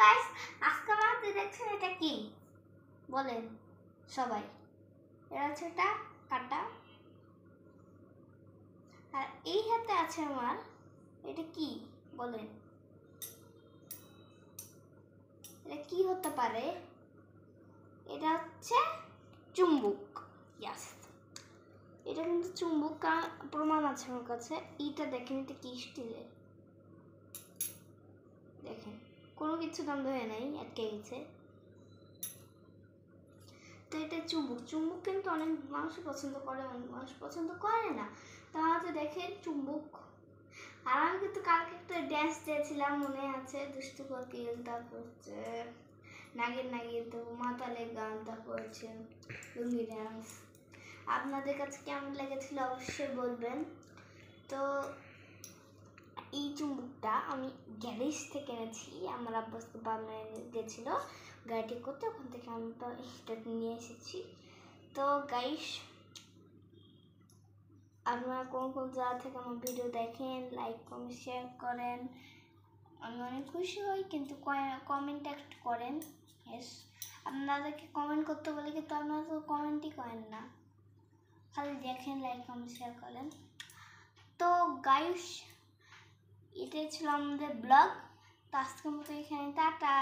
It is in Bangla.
গাইস, আজকে আমাদের দেখছেন এটা কি বলেন সবাই? এটা হচ্ছে একটা কাটা, আর এই হাতে আছে আমার, এটা কি বলেন? এটা কি হতে পারে? এটা হচ্ছে চুম্বক। ইয়াস, এটা কিন্তু চুম্বক, প্রমাণ আছে আমার কাছে। এইটা দেখেন, এটা কি স্টিলের, দেখেন কোনো কিছু বন্ধ হয়ে নাই, আটকে গেছে। তো এটা চুম্বক। চুম্বক কিন্তু অনেক মানুষ পছন্দ করে, অনেক মানুষ পছন্দ করে না। তাহলে দেখেন চুম্বক। আর আমি কিন্তু কালকে একটা ড্যান্স দিয়েছিলাম, মনে আছে? দুষ্টু কোকিল, তারপর হচ্ছে নাগিন নাগিন, তো মাতালের গান, তারপর হচ্ছে লুঙ্গি ড্যান্স। আপনাদের কাছে কেমন লেগেছিল অবশ্যই বলবেন। তো এই চুম্বকটা আমি গ্যারেজ থেকে এনেছি, আমার আব্বা বাবা গেছিল গাড়িটি করতে, ওখান থেকে আমি তো এটা নিয়ে এসেছি। তো গাইস, আপনারা কোন কোন জায়গা থেকে আমার ভিডিও দেখেন, লাইক কমেন্ট শেয়ার করেন, আমি অনেক খুশি হই। কিন্তু কমেন্ট একটা করেন। ইয়েস, আপনাদেরকে কমেন্ট করতে বলে কিন্তু আপনারা তো কমেন্টই করেন না, খালি দেখেন, লাইক কমেন্ট শেয়ার করেন। তো গাইস, এটাই ছিল আমাদের ব্লগ। তো আজকের মতো এখানে টাটা।